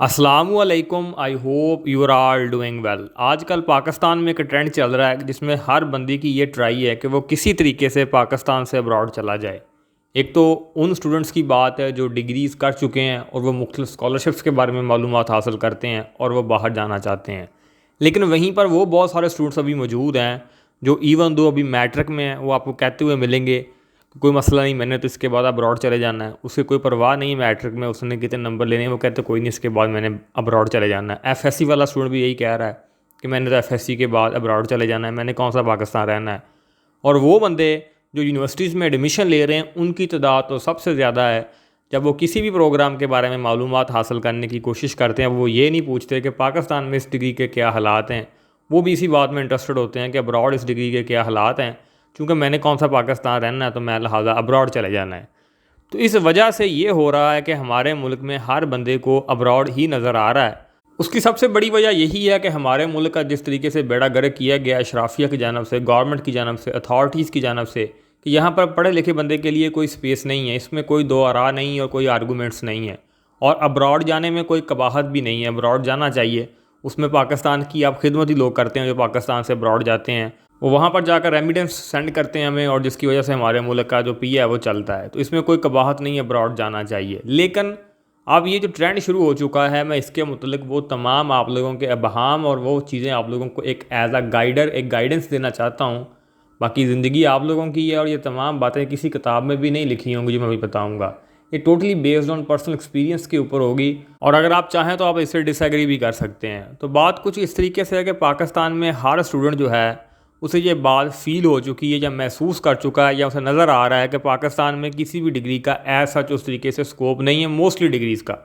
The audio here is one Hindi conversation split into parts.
अस्सलामुअलैकुम। I hope you are all doing well. आजकल पाकिस्तान में एक ट्रेंड चल रहा है जिसमें हर बंदी की ये ट्राई है कि वो किसी तरीके से पाकिस्तान से अब्रॉड चला जाए। एक तो उन स्टूडेंट्स की बात है जो डिग्रीज़ कर चुके हैं और वो मुख्तलिफ स्कॉलरशिप्स के बारे में मालूमात हासिल करते हैं और वो बाहर जाना चाहते हैं। लेकिन वहीं पर वो बहुत सारे स्टूडेंट्स अभी मौजूद हैं जो इवन दो अभी मैट्रिक में हैं, वो आपको कहते हुए मिलेंगे कोई मसला नहीं, मैंने तो इसके बाद अब्रॉड चले जाना है। उसे कोई परवाह नहीं मैट्रिक में उसने कितने नंबर लेने हैं, वो कहते कोई नहीं इसके बाद मैंने अब्रॉड चले जाना है। एफएससी वाला स्टूडेंट भी यही कह रहा है कि मैंने तो एफएससी के बाद अब्रॉड चले जाना है, मैंने कौन सा पाकिस्तान रहना है। और वो बंदे जो यूनिवर्सिटीज़ में एडमिशन ले रहे हैं उनकी तादाद तो सबसे ज़्यादा है। जब वो किसी भी प्रोग्राम के बारे में मालूमात हासिल करने की कोशिश करते हैं, वो ये नहीं पूछते कि पाकिस्तान में इस डिग्री के क्या हालात हैं, वो भी इसी बात में इंटरेस्टेड होते हैं कि अब्रॉड इस डिग्री के क्या हालात हैं। क्योंकि मैंने कौन सा पाकिस्तान रहना है तो मैं लिहाजा अब्रॉड चले जाना है। तो इस वजह से ये हो रहा है कि हमारे मुल्क में हर बंदे को अब्रॉड ही नज़र आ रहा है। उसकी सबसे बड़ी वजह यही है कि हमारे मुल्क का जिस तरीके से बेड़ा गर्क किया गया अशराफिया की जानब से, गवर्नमेंट की जानब से, अथॉरिटीज़ की जानब से, कि यहाँ पर पढ़े लिखे बंदे के लिए कोई स्पेस नहीं है, इसमें कोई दो आरा नहीं और कोई आर्गूमेंट्स नहीं है। और अब्रॉड जाने में कोई कबाहत भी नहीं है, अब्रॉड जाना चाहिए। उसमें पाकिस्तान की आप खिदमत ही लोग करते हैं जो पाकिस्तान से अब्रॉड जाते हैं, वो वहाँ पर जाकर रेमिडेंस सेंड करते हैं हमें, और जिसकी वजह से हमारे मुल्क का जो पी है वो चलता है। तो इसमें कोई कबाहत नहीं है, अब्रॉड जाना चाहिए। लेकिन अब ये जो ट्रेंड शुरू हो चुका है, मैं इसके मुतल्लिक वो तमाम आप लोगों के अबहाम और वो चीज़ें आप लोगों को एक एज अ गाइडर एक गाइडेंस देना चाहता हूँ। बाकी ज़िंदगी आप लोगों की है और ये तमाम बातें किसी किताब में भी नहीं लिखी होंगी जो मैं अभी बताऊँगा। ये totally based on personal experience के ऊपर होगी, और अगर आप चाहें तो आप इससे डिसएग्री भी कर सकते हैं। तो बात कुछ इस तरीके से है कि पाकिस्तान में हर स्टूडेंट जो है उसे ये बात फ़ील हो चुकी है या महसूस कर चुका है या उसे नज़र आ रहा है कि पाकिस्तान में किसी भी डिग्री का ऐसा सच उस तरीके से स्कोप नहीं है, मोस्टली डिग्रीज़ का।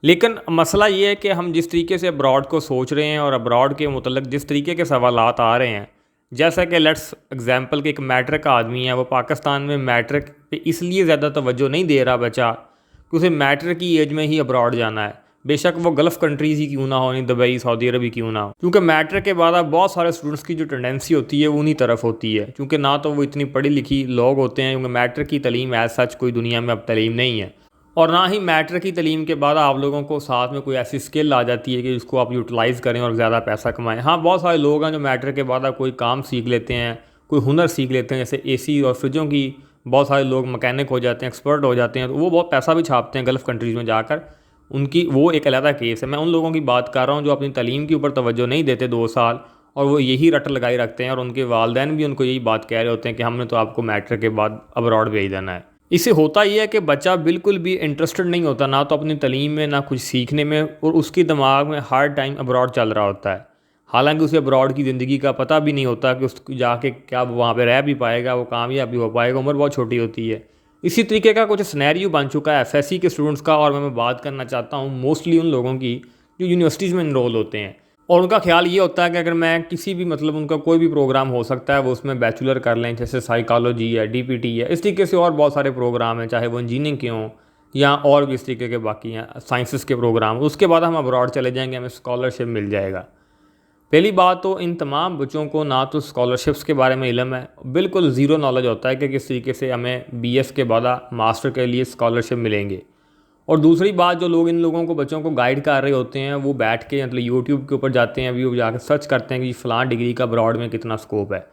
लेकिन मसला ये है कि हम जिस तरीके से अब्रॉड को सोच रहे हैं और अब्रॉड के मुतल्लिक़ जिस तरीके के सवालात आ रहे हैं, जैसा कि लेट्स एग्जांपल कि एक मैट्रिक का आदमी है, वो पाकिस्तान में मैट्रिक पे इसलिए ज़्यादा तवज्जो नहीं दे रहा बच्चा कि उसे मैट्रिक की एज में ही अब्रॉड जाना है, बेशक वो गल्फ़ कंट्रीज़ ही क्यों ना हो, नहीं दुबई सऊदी अरब ही क्यों ना हो। क्योंकि मैट्रिक के बाद अब बहुत सारे स्टूडेंट्स की जो टेंडेंसी होती है वो उन्हीं तरफ होती है, क्योंकि ना तो वो इतनी पढ़ी लिखी लोग होते हैं, क्योंकि मैट्रिक की तलीम एज सच कोई दुनिया में अब तलीम नहीं है। और ना ही मैट्रिक की तलीम के बाद आप लोगों को साथ में कोई ऐसी स्किल आ जाती है कि जिसको आप यूटिलाइज़ करें और ज़्यादा पैसा कमाएं। हाँ, बहुत सारे लोग हैं जो मैट्रिक के बाद कोई काम सीख लेते हैं, कोई हुनर सीख लेते हैं, जैसे एसी और फ्रिजों की बहुत सारे लोग मैकेनिक हो जाते हैं, एक्सपर्ट हो जाते हैं, तो वो बहुत पैसा भी छापते हैं गल्फ़ कंट्रीज़ में जाकर। उनकी वो एक अलग केस है। मैं उन लोगों की बात कर रहा हूँ जो अपनी तलीम के ऊपर तवज्जो नहीं देते 2 साल, और वो यही रट लगाए रखते हैं, और उनके वालिदैन भी उनको यही बात कह रहे होते हैं कि हमने तो आपको मैट्रिक के बाद अब्रॉड भेज देना है। इससे होता ही है कि बच्चा बिल्कुल भी इंटरेस्टेड नहीं होता, ना तो अपनी तलीम में ना कुछ सीखने में, और उसके दिमाग में हर टाइम अब्रॉड चल रहा होता है। हालांकि उसे अब्रॉड की ज़िंदगी का पता भी नहीं होता कि उसको जाके क्या वहाँ पे रह भी पाएगा, वो कामयाब भी हो पाएगा, उम्र बहुत छोटी होती है। इसी तरीके का कुछ सिनेरियो बन चुका है एफएससी के स्टूडेंट्स का, और मैं बात करना चाहता हूँ मोस्टली उन लोगों की जो यूनिवर्सिटीज़ में इनरोल होते हैं, और उनका ख्याल ये होता है कि अगर मैं किसी भी उनका कोई भी प्रोग्राम हो सकता है वो उसमें बैचलर कर लें, जैसे साइकोलॉजी है, डीपीटी है, इस तरीके से और बहुत सारे प्रोग्राम हैं, चाहे वो इंजीनियरिंग के हों या और भी इस तरीके के बाकी हैं साइंसेस के प्रोग्राम। उसके बाद हम अब्रॉड चले जाएंगे, हमें स्कॉलरशिप मिल जाएगा। पहली बात तो इन तमाम बच्चों को ना तो स्कॉलरशिप्स के बारे में इल्म है, बिल्कुल ज़ीरो नॉलेज होता है कि किस तरीके से हमें बीएस के बाद मास्टर के लिए स्कॉलरशिप मिलेंगे। और दूसरी बात, जो लोग इन लोगों को बच्चों को गाइड कर रहे होते हैं वो बैठ के यूट्यूब के ऊपर जाते हैं, अभी वो जाकर सर्च करते हैं कि फ़लाँ डिग्री का अब्रॉड में कितना स्कोप है।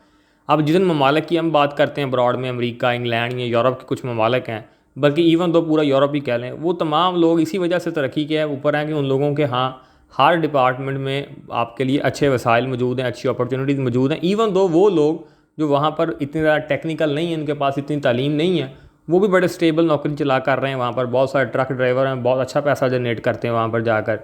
अब जिन ममालिक की हम बात करते हैं अब्रॉड में, अमेरिका, इंग्लैंड या यूरोप के कुछ ममालिक हैं, बल्कि इवन तो पूरा यूरोप ही कह लें, वो तमाम लोग इसी वजह से तरक्की के ऊपर हैं कि उन लोगों के हाँ हर डिपार्टमेंट में आपके लिए अच्छे वसाइल मौजूद हैं, अच्छी अपॉर्चुनिटीज़ मौजूद हैं। इवन दो वो लोग जो वहाँ पर इतने ज़्यादा टेक्निकल नहीं है, उनके पास इतनी तालीम नहीं है, वो भी बड़े स्टेबल नौकरी चला कर रहे हैं। वहाँ पर बहुत सारे ट्रक ड्राइवर हैं, बहुत अच्छा पैसा जनरेट करते हैं वहाँ पर जाकर।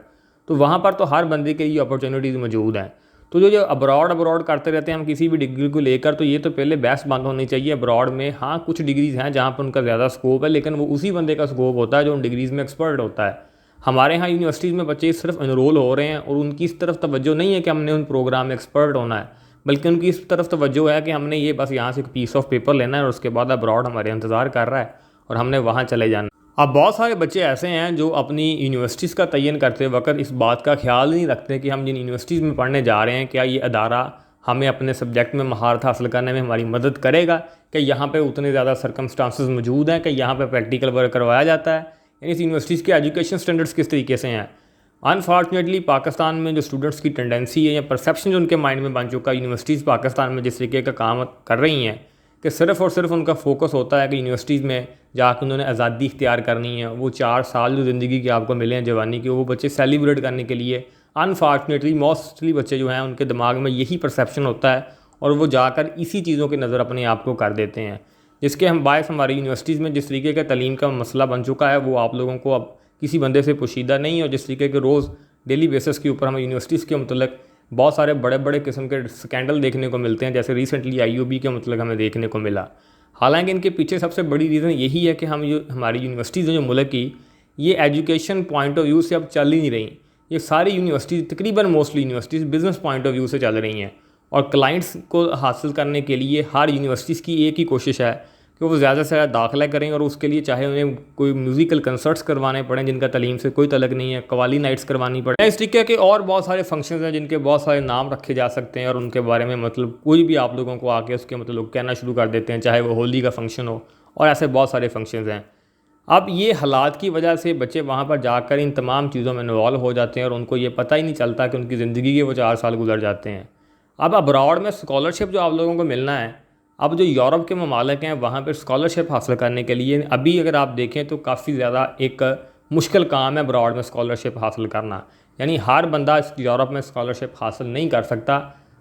तो वहाँ पर तो हर बंदे के लिए अपॉर्चुनिटीज़ मौजूद हैं। तो जो जो अब्रॉड करते रहते हैं हम किसी भी डिग्री को लेकर, तो ये तो पहले बहस बंद होनी चाहिए। अब्रॉड में हाँ कुछ डिग्रीज़ हैं जहाँ पर उनका ज़्यादा स्कोप है, लेकिन वो उसी बंदे का स्कोप होता है जो उन डिग्रीज़ में एक्सपर्ट होता है। हमारे यहाँ यूनिवर्सिटीज़ में बच्चे सिर्फ इनरोल हो रहे हैं और उनकी इस तरफ तवज्जो नहीं है कि हमने उन प्रोग्राम में एक्सपर्ट होना है, बल्कि उनकी इस तरफ तवज्जो है कि हमने ये बस यहाँ से एक पीस ऑफ पेपर लेना है और उसके बाद अब्रॉड हमारे इंतज़ार कर रहा है और हमने वहाँ चले जाना। अब बहुत सारे बच्चे ऐसे हैं जो अपनी यूनिवर्सिटीज़ का तयन करते वक्त इस बात का ख्याल नहीं रखते कि हम जिन यूनिवर्सिटीज़ में पढ़ने जा रहे हैं, क्या ये अदारा हमें अपने सब्जेक्ट में महारत हासिल करने में हमारी मदद करेगा, कि यहाँ पे उतने ज़्यादा सर्कमस्टांसेस मौजूद हैं कि यहाँ पे प्रैक्टिकल वर्क करवाया जाता है, यानी इस यूनिवर्सिटीज़ के एजुकेशन स्टैंडर्ड्स किस तरीके से हैं। अनफॉर्चुनेटली पाकिस्तान में जो स्टूडेंट्स की टेंडेंसी है या परसेप्शन जो उनके माइंड में बन चुका है, यूनिवर्सिटीज़ पाकिस्तान में जिस तरीके का काम कर रही हैं कि सिर्फ़ और सिर्फ उनका फोकस होता है कि यूनिवर्सिटीज़ में जाकर उन्होंने आज़ादी इख्तियार करनी है। वो 4 साल जो ज़िंदगी के आपको मिले हैं जवानी के, वो बच्चे सेलिब्रेट करने के लिए अनफॉर्चुनेटली मोस्टली बच्चे जो हैं उनके दिमाग में यही परसेप्शन होता है और वो जाकर इसी चीज़ों की नज़र अपने आप को कर देते हैं, जिसके हम बायस हमारी यूनिवर्सिटीज़ में जिस तरीके का तालीम का मसला बन चुका है वो आप लोगों को अब किसी बंदे से पोशीदा नहीं है। और जिस तरीके के रोज़ डेली बेसिस के ऊपर हमें यूनिवर्सिटीज़ के मतलब बहुत सारे बड़े बड़े किस्म के स्कैंडल देखने को मिलते हैं, जैसे रिसेंटली IUB के मतलब हमें देखने को मिला। हालांकि इनके पीछे सबसे बड़ी रीज़न यही है कि हम जो हमारी यूनिवर्सिटीज़ जो मुल्क की ये एजुकेशन पॉइंट ऑफ व्यू से अब चल ही नहीं रही। ये सारी यूनिवर्सिटीज़ तकरीबन mostly universities business point of view से चल रही हैं और क्लाइंट्स को हासिल करने के लिए हर यूनिवर्सिटीज़ की एक ही कोशिश है कि वो ज़्यादा से ज़्यादा दाखिला करें और उसके लिए चाहे उन्हें कोई म्यूज़िकल कंसर्ट्स करवाने पड़ें जिनका तालीम से कोई तलक नहीं है, कवाली नाइट्स करवानी पड़े, इस तरीके के और बहुत सारे फंक्शंस हैं जिनके बहुत सारे नाम रखे जा सकते हैं और उनके बारे में मतलब कोई भी आप लोगों को आके उसके मतलब कहना शुरू कर देते हैं, चाहे वो होली का फंक्शन हो और ऐसे बहुत सारे फंक्शंस हैं। अब ये हालात की वजह से बच्चे वहाँ पर जाकर इन तमाम चीज़ों में इन्वॉल्व हो जाते हैं और उनको ये पता ही नहीं चलता कि उनकी ज़िंदगी के वो 4 साल गुजर जाते हैं। अब अब्रॉड में स्कॉलरशिप जो आप लोगों को मिलना है, अब जो यूरोप के ममालिक हैं वहाँ पर स्कॉलरशिप हासिल करने के लिए अभी अगर आप देखें तो काफ़ी ज़्यादा एक मुश्किल काम है अब्रॉड में स्कॉलरशिप हासिल करना। यानी हर बंदा यूरोप में स्कॉलरशिप हासिल नहीं कर सकता,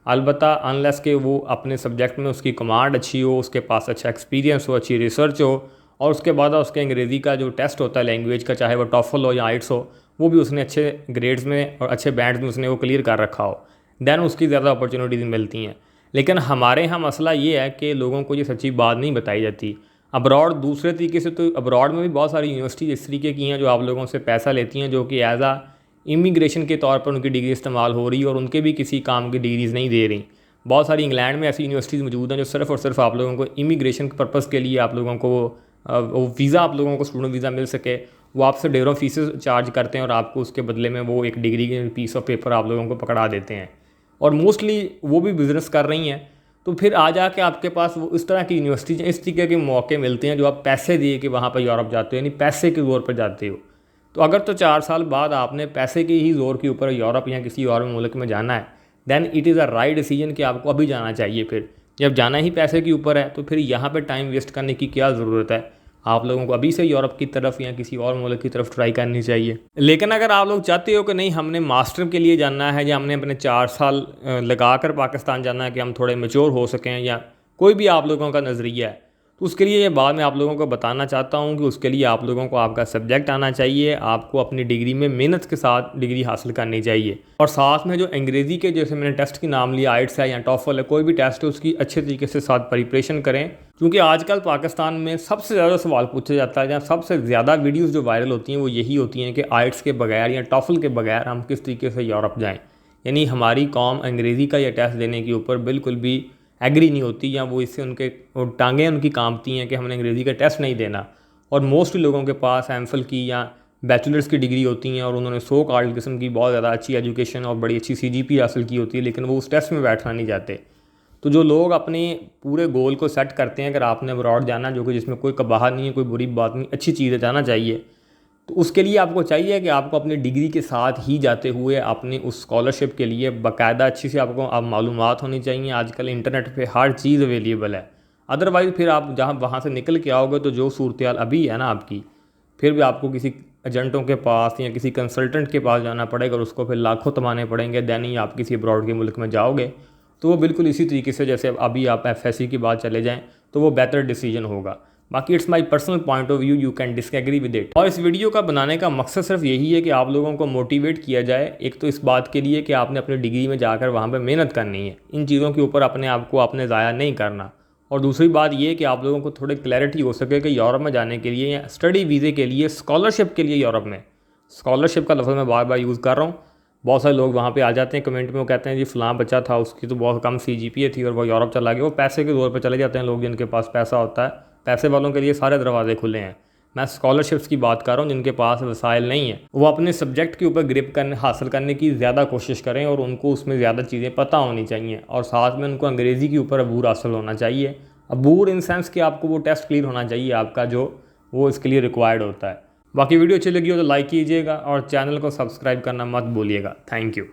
अलबत्ता अनलेस के वो अपने सब्जेक्ट में उसकी कमांड अच्छी हो, उसके पास अच्छा एक्सपीरियंस हो, अच्छी रिसर्च हो और उसके बाद उसके अंग्रेज़ी का जो टेस्ट होता है लैंग्वेज का, चाहे वो टॉफल हो या आइट्स हो, वो भी उसने अच्छे ग्रेड्स में और अच्छे बैंड्स में उसने वो क्लियर कर रखा हो, दैन उसकी ज़्यादा अपॉर्चुनिटीज़ मिलती हैं। लेकिन हमारे यहाँ मसला ये है कि लोगों को ये सच्ची बात नहीं बताई जाती। अब्रॉड दूसरे तरीके से तो अब्रॉड में भी बहुत सारी यूनिवर्सिटी इस तरीके की हैं जो आप लोगों से पैसा लेती हैं, जो कि एज आ इमिग्रेशन के तौर पर उनकी डिग्री इस्तेमाल हो रही है और उनके भी किसी काम की डिग्रीज़ नहीं दे रही। बहुत सारी इंग्लैंड में ऐसी यूनिवर्सिटीज़ मौजूद हैं जो सिर्फ़ और सिर्फ आप लोगों को इमिग्रेशन के पर्पज़ के लिए आप लोगों को वो वीज़ा आप लोगों को स्टूडेंट वीज़ा मिल सके, वो आपसे ढेरों फीसेस चार्ज करते हैं और आपको उसके बदले में वो एक डिग्री के पीस ऑफ पेपर आप लोगों को पकड़ा देते हैं और मोस्टली वो भी बिज़नेस कर रही हैं। तो फिर आ जाके आपके पास वो इस तरह की यूनिवर्सिटीज़ इस तरीके के मौके मिलते हैं जो आप पैसे दिए कि वहाँ पर यूरोप जाते हो, यानी पैसे के ज़ोर पर जाते हो। तो अगर तो 4 साल बाद आपने पैसे के ही ज़ोर के ऊपर यूरोप या किसी और मुल्क में जाना है, then it is a right decision कि आपको अभी जाना चाहिए। फिर जब जाना ही पैसे के ऊपर है तो फिर यहाँ पे टाइम वेस्ट करने की क्या ज़रूरत है। आप लोगों को अभी से यूरोप की तरफ या किसी और मुल्क की तरफ ट्राई करनी चाहिए। लेकिन अगर आप लोग चाहते हो कि नहीं हमने मास्टर के लिए जाना है या हमने अपने 4 साल लगा कर पाकिस्तान जाना है कि हम थोड़े मैच्योर हो सकें या कोई भी आप लोगों का नज़रिया है, तो उसके लिए ये बात मैं आप लोगों को बताना चाहता हूँ कि उसके लिए आप लोगों को आपका सब्जेक्ट आना चाहिए, आपको अपनी डिग्री में मेहनत के साथ डिग्री हासिल करनी चाहिए और साथ में जो अंग्रेज़ी के जैसे मैंने टेस्ट की नाम लिया, आइट्स है या टॉफल है, कोई भी टेस्ट है उसकी अच्छे तरीके से साथ प्रिपरेशन करें। क्योंकि आजकल पाकिस्तान में सबसे ज़्यादा सवाल पूछा जाता है या सबसे ज़्यादा वीडियोज़ जो वायरल होती हैं वो यही होती हैं कि आइट्स के बगैर या टॉफल के बगैर हम किस तरीके से यूरोप जाएँ। यानी हमारी कौम अंग्रेज़ी का यह टेस्ट देने के ऊपर बिल्कुल भी एग्री नहीं होती या वो इससे उनके टांगें उनकी कांपती हैं कि हमने अंग्रेज़ी का टेस्ट नहीं देना। और मोस्टली लोगों के पास एमफिल की या बैचलर्स की डिग्री होती हैं और उन्होंने सो कॉल्ड किस्म की बहुत ज़्यादा अच्छी एजुकेशन और बड़ी अच्छी CGP हासिल की होती है, लेकिन वो उस टेस्ट में बैठना नहीं चाहते। तो जो लोग अपने पूरे गोल को सेट करते हैं, अगर आपने अब्रॉड जाना जो कि जिसमें कोई कबाहत नहीं है, कोई बुरी बात नहीं, अच्छी चीज़ है, जाना चाहिए, तो उसके लिए आपको चाहिए कि आपको अपनी डिग्री के साथ ही जाते हुए अपनी उस स्कॉलरशिप के लिए बाकायदा अच्छी से आपको आप मालूमात होनी चाहिए। आजकल इंटरनेट पे हर चीज़ अवेलेबल है। अदरवाइज़ फिर आप जहाँ वहाँ से निकल के आओगे तो जो सूरत हाल अभी है ना आपकी, फिर भी आपको किसी एजेंटों के पास या किसी कंसल्टेंट के पास जाना पड़ेगा और उसको फिर लाखों तमाने पड़ेंगे, दैन ही आप किसी अब्रॉड के मुल्क में जाओगे। तो वो बिल्कुल इसी तरीके से जैसे अभी आप FSC की बात चले जाएँ तो वो बेहतर डिसीजन होगा। बाकी it's my personal point of view, you can disagree with it. और इस वीडियो का बनाने का मकसद सिर्फ यही है कि आप लोगों को मोटिवेट किया जाए, एक तो इस बात के लिए कि आपने अपनी डिग्री में जाकर वहाँ पर मेहनत करनी है, इन चीज़ों के ऊपर अपने आप को आपने ज़ाया नहीं करना। और दूसरी बात ये कि आप लोगों को थोड़ी क्लैरिटी हो सके कि यूरोप में जाने के लिए या स्टडी वीज़े के लिए, स्कॉलरशिप के लिए यूरोप में, स्कॉलरशिप का लफ्ज़ मैं बार बार यूज़ कर रहा हूँ। बहुत सारे लोग वहाँ पे आ जाते हैं कमेंट में, वो कहते हैं जी फ़लाँ बच्चा था उसकी तो बहुत कम CGPA थी और वो यूरोप चला गया। वो पैसे के ज़ोर पर चले जाते हैं लोग जिनके पास पैसा होता है। पैसे वालों के लिए सारे दरवाजे खुले हैं। मैं स्कॉलरशिप्स की बात कर रहा हूँ, जिनके पास वसाइल नहीं है वो अपने सब्जेक्ट के ऊपर ग्रिप हासिल करने की ज़्यादा कोशिश करें और उनको उसमें ज़्यादा चीज़ें पता होनी चाहिए और साथ में उनको अंग्रेज़ी के ऊपर अबूर हासिल होना चाहिए। अबूर इन सेंस कि आपको वो टेस्ट क्लियर होना चाहिए आपका जो वो इसके लिए रिक्वायर्ड होता है। बाकी वीडियो अच्छी लगी हो तो लाइक कीजिएगा और चैनल को सब्सक्राइब करना मत भूलिएगा। Thank you.